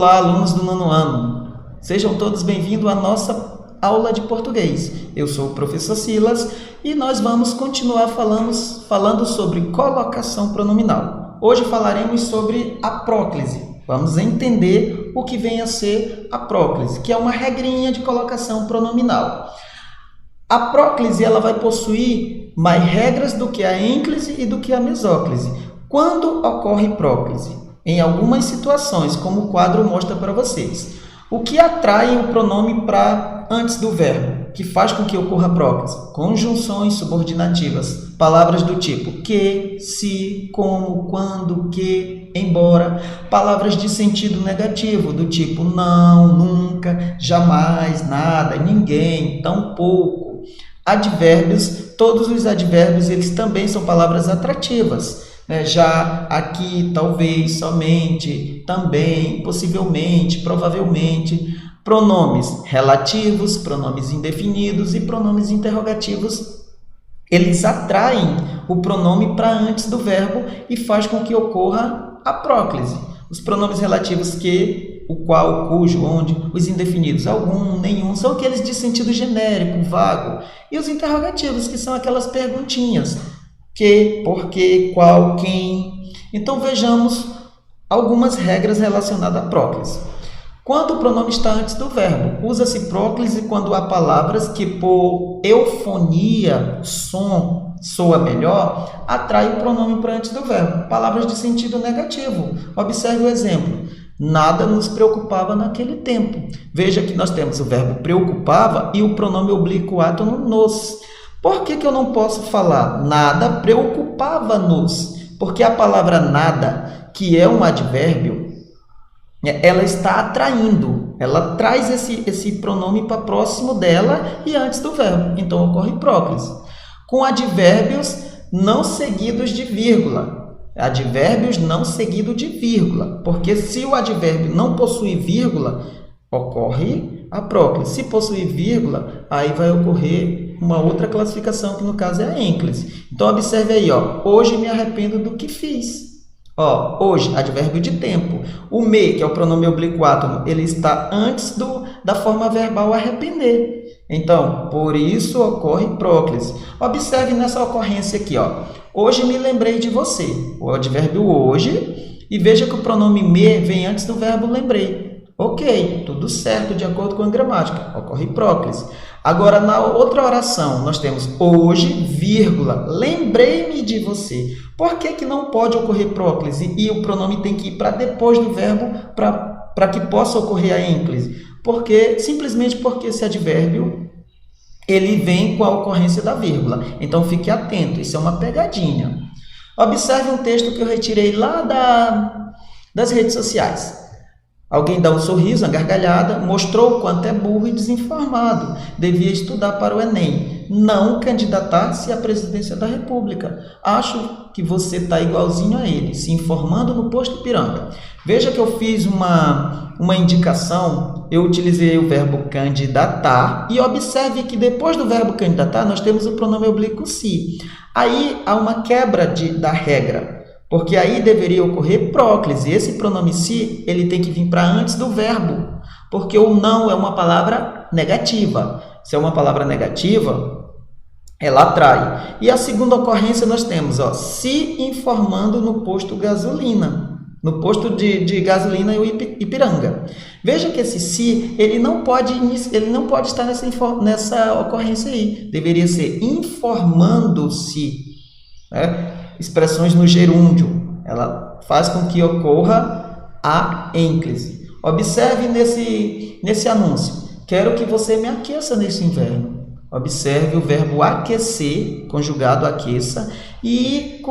Olá, alunos do nono ano. Sejam todos bem-vindos à nossa aula de português. Eu sou o professor Silas e nós vamos continuar falando sobre colocação pronominal. Hoje falaremos sobre a próclise. Vamos entender o que vem a ser a próclise, que é uma regrinha de colocação pronominal. A próclise ela vai possuir mais regras do que a ênclise e do que a mesóclise. Quando ocorre próclise? Em algumas situações, como o quadro mostra para vocês. O que atrai o pronome para antes do verbo, que faz com que ocorra próclise? Conjunções subordinativas, palavras do tipo que, se, como, quando, que, embora, palavras de sentido negativo, do tipo não, nunca, jamais, nada, ninguém, tampouco. Advérbios, todos os advérbios eles também são palavras atrativas. Já, aqui, talvez, somente, também, possivelmente, provavelmente. Pronomes relativos, pronomes indefinidos e pronomes interrogativos, eles atraem o pronome para antes do verbo e faz com que ocorra a próclise. Os pronomes relativos que, o qual, cujo, onde, os indefinidos, algum, nenhum, são aqueles de sentido genérico, vago. E os interrogativos, que são aquelas perguntinhas. Que, porquê, qual, quem. Então, vejamos algumas regras relacionadas à próclise. Quando o pronome está antes do verbo, usa-se próclise quando há palavras que, por eufonia, som, soa melhor, atrai o pronome para antes do verbo. Palavras de sentido negativo. Observe o exemplo. Nada nos preocupava naquele tempo. Veja que nós temos o verbo preocupava e o pronome oblíquo átono nos. Por que eu não posso falar nada preocupava-nos? Porque a palavra nada, que é um advérbio, ela está atraindo. Ela traz esse pronome para próximo dela e antes do verbo. Então, ocorre próclise. Com advérbios não seguidos de vírgula. Advérbios não seguidos de vírgula. Porque se o advérbio não possui vírgula, ocorre a próclise. Se possuir vírgula, aí vai ocorrer uma outra classificação, que no caso é a ênclise. Então, observe aí, hoje me arrependo do que fiz. Hoje, advérbio de tempo. O me, que é o pronome oblíquo átono, ele está antes da forma verbal arrepender. Então, por isso ocorre próclise. Observe nessa ocorrência aqui, Hoje me lembrei de você. O advérbio hoje, e veja que o pronome me vem antes do verbo lembrei. Ok, tudo certo de acordo com a gramática, ocorre próclise. Agora, na outra oração, nós temos hoje, vírgula, lembrei-me de você. Por que não pode ocorrer próclise e o pronome tem que ir para depois do verbo para que possa ocorrer a ênclise? Simplesmente porque esse advérbio ele vem com a ocorrência da vírgula. Então, fique atento, isso é uma pegadinha. Observe um texto que eu retirei lá das redes sociais. Alguém dá um sorriso, uma gargalhada, mostrou o quanto é burro e desinformado. Devia estudar para o Enem, não candidatar-se à presidência da República. Acho que você está igualzinho a ele, se informando no posto Ipiranga. Veja que eu fiz uma indicação, eu utilizei o verbo candidatar e observe que depois do verbo candidatar nós temos o pronome oblíquo se. Aí há uma quebra da regra. Porque aí deveria ocorrer próclise. Esse pronome se, ele tem que vir para antes do verbo. Porque o não é uma palavra negativa. Se é uma palavra negativa, ela atrai. E a segunda ocorrência nós temos, se informando no posto gasolina. No posto de gasolina Ipiranga. Veja que esse se, ele não pode estar nessa ocorrência aí. Deveria ser informando-se, né? Expressões no gerúndio, ela faz com que ocorra a ênclise. Observe nesse anúncio, quero que você me aqueça nesse inverno. Observe o verbo aquecer, conjugado aqueça, e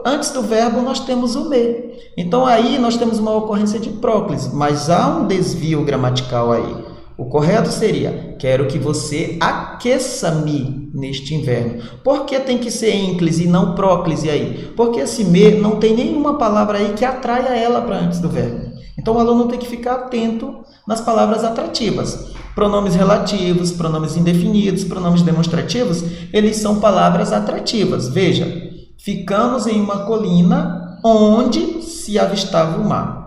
antes do verbo nós temos o me. Então aí nós temos uma ocorrência de próclise, mas há um desvio gramatical aí. O correto seria, quero que você aqueça-me neste inverno. Por que tem que ser ênclise e não próclise aí? Porque esse me não tem nenhuma palavra aí que atraia ela para antes do verbo. Então, o aluno tem que ficar atento nas palavras atrativas. Pronomes relativos, pronomes indefinidos, pronomes demonstrativos, eles são palavras atrativas. Veja, ficamos em uma colina onde se avistava o mar.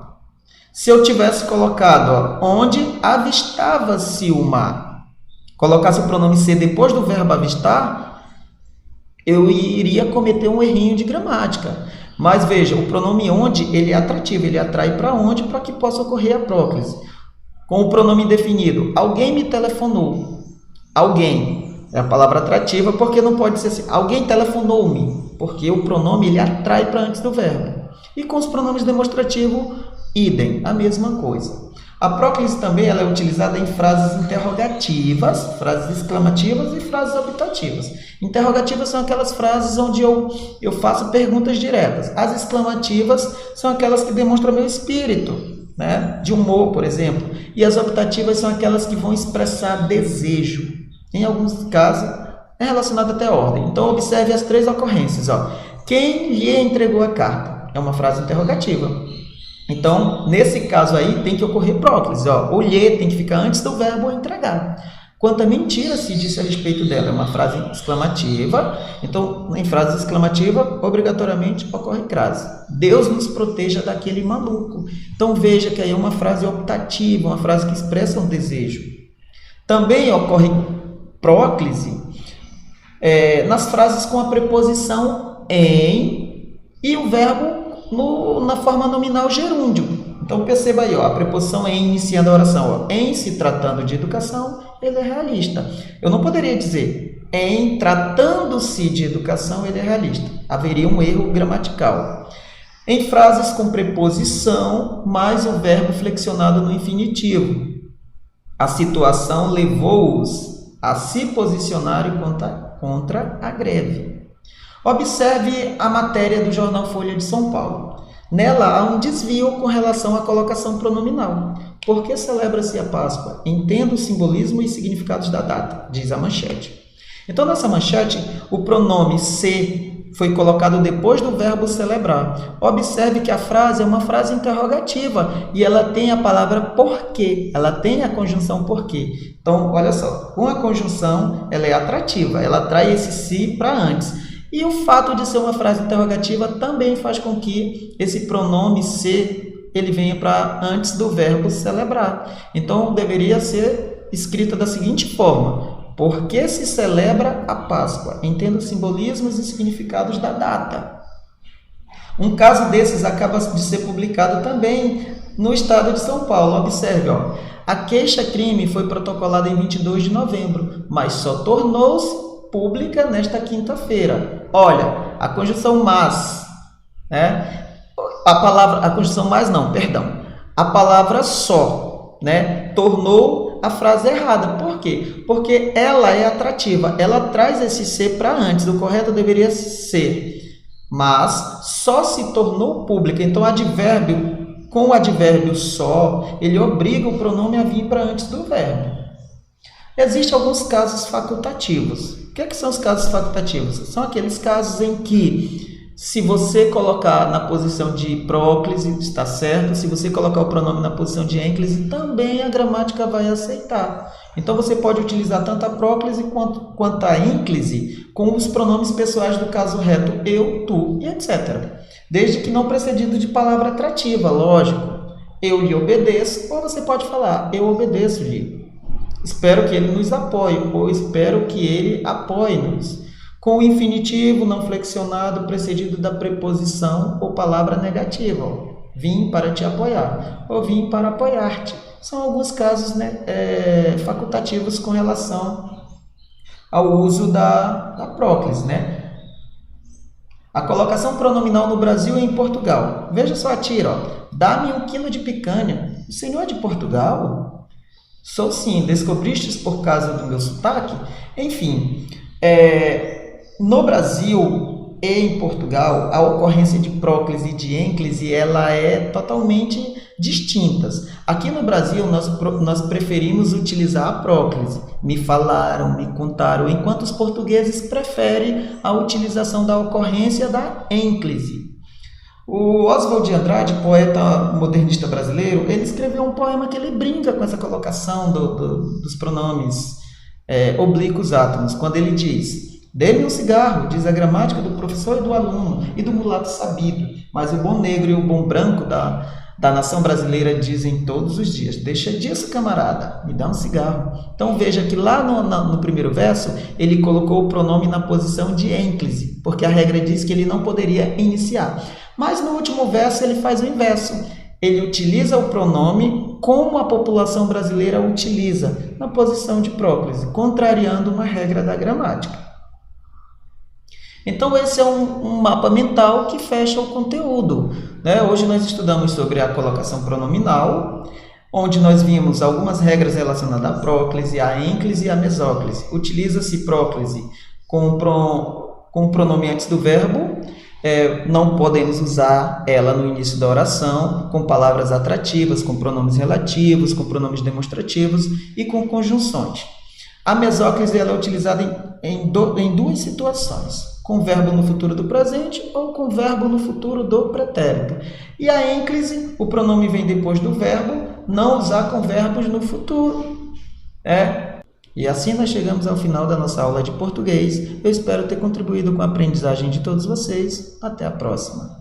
Se eu tivesse colocado onde avistava-se o mar, colocasse o pronome ser depois do verbo avistar, eu iria cometer um errinho de gramática. Mas veja, o pronome onde, ele é atrativo, ele atrai para onde, para que possa ocorrer a próclise. Com o pronome indefinido, alguém me telefonou. Alguém é a palavra atrativa, porque não pode ser assim, alguém telefonou-me, porque o pronome ele atrai para antes do verbo. E com os pronomes demonstrativos, idem, a mesma coisa. A próclise também ela é utilizada em frases interrogativas, frases exclamativas e frases optativas. Interrogativas são aquelas frases onde eu faço perguntas diretas. As exclamativas são aquelas que demonstram meu espírito, né? De humor, por exemplo. E as optativas são aquelas que vão expressar desejo. Em alguns casos, é relacionado até à ordem. Então, observe as 3 ocorrências. Quem lhe entregou a carta? É uma frase interrogativa. Então, nesse caso aí, tem que ocorrer próclise. O lhe tem que ficar antes do verbo entregar. Quanta mentira se disse a respeito dela? É uma frase exclamativa. Então, em frase exclamativa, obrigatoriamente ocorre crase. Deus nos proteja daquele maluco. Então, veja que aí é uma frase optativa, uma frase que expressa um desejo. Também ocorre próclise nas frases com a preposição em e o verbo na forma nominal gerúndio. Então, perceba aí, a preposição em iniciando a oração. Em se tratando de educação, ele é realista. Eu não poderia dizer em tratando-se de educação, ele é realista. Haveria um erro gramatical. Em frases com preposição, mais o verbo flexionado no infinitivo. A situação levou-os a se posicionarem contra a greve. Observe a matéria do jornal Folha de São Paulo. Nela há um desvio com relação à colocação pronominal. Por que celebra-se a Páscoa? Entenda o simbolismo e significados da data, diz a manchete. Então, nessa manchete, o pronome se foi colocado depois do verbo celebrar. Observe que a frase é uma frase interrogativa e ela tem a palavra porquê, ela tem a conjunção porquê. Então, olha só, com a conjunção, ela é atrativa, ela atrai esse se para antes. E o fato de ser uma frase interrogativa também faz com que esse pronome se ele venha para antes do verbo celebrar. Então, deveria ser escrita da seguinte forma: por que se celebra a Páscoa? Entenda os simbolismos e significados da data. Um caso desses acaba de ser publicado também no estado de São Paulo. Observe, a queixa-crime foi protocolada em 22 de novembro, mas só tornou-se pública nesta quinta-feira. Olha, a conjunção mas, né? A conjunção mas não, perdão. A palavra só, né? Tornou a frase errada. Por quê? Porque ela é atrativa. Ela traz esse ser para antes. O correto deveria ser mas só se tornou pública. Então, com o advérbio só, ele obriga o pronome a vir para antes do verbo. Existem alguns casos facultativos. O que são os casos facultativos? São aqueles casos em que, se você colocar na posição de próclise, está certo. Se você colocar o pronome na posição de ênclise, também a gramática vai aceitar. Então, você pode utilizar tanto a próclise quanto a ênclise com os pronomes pessoais do caso reto, eu, tu e etc. Desde que não precedido de palavra atrativa, lógico. Eu lhe obedeço, ou você pode falar, eu obedeço-lhe. Espero que ele nos apoie, ou espero que ele apoie-nos. Com o infinitivo não flexionado precedido da preposição ou palavra negativa. Vim para te apoiar, ou vim para apoiar-te. São alguns casos, né, facultativos com relação ao uso da próclise, né? A colocação pronominal no Brasil e em Portugal. Veja só a tira, dá-me 1 quilo de picanha. O senhor é de Portugal? Sou sim, descobristes por causa do meu sotaque? Enfim, no Brasil e em Portugal, a ocorrência de próclise e de ênclise ela é totalmente distintas. Aqui no Brasil, nós preferimos utilizar a próclise. Me falaram, me contaram, enquanto os portugueses preferem a utilização da ocorrência da ênclise. O Oswald de Andrade, poeta modernista brasileiro, ele escreveu um poema que ele brinca com essa colocação dos pronomes oblíquos átomos, quando ele diz: dê-me um cigarro, diz a gramática do professor e do aluno, e do mulato sabido, mas o bom negro e o bom branco da da nação brasileira dizem todos os dias: deixa disso, camarada, me dá um cigarro. Então veja que lá no primeiro verso ele colocou o pronome na posição de ênclise, porque a regra diz que ele não poderia iniciar. Mas no último verso ele faz o inverso. Ele utiliza o pronome como a população brasileira utiliza, na posição de próclise, contrariando uma regra da gramática. Então esse é um mapa mental que fecha o conteúdo, né? Hoje nós estudamos sobre a colocação pronominal, onde nós vimos algumas regras relacionadas à próclise, à ênclise e à mesóclise. Utiliza-se próclise com o pronome antes do verbo. Não podemos usar ela no início da oração, com palavras atrativas, com pronomes relativos, com pronomes demonstrativos e com conjunções. A mesóclise ela é utilizada em duas situações, com verbo no futuro do presente ou com verbo no futuro do pretérito. E a ênclise, o pronome vem depois do verbo, não usar com verbos no futuro. E assim nós chegamos ao final da nossa aula de português. Eu espero ter contribuído com a aprendizagem de todos vocês. Até a próxima!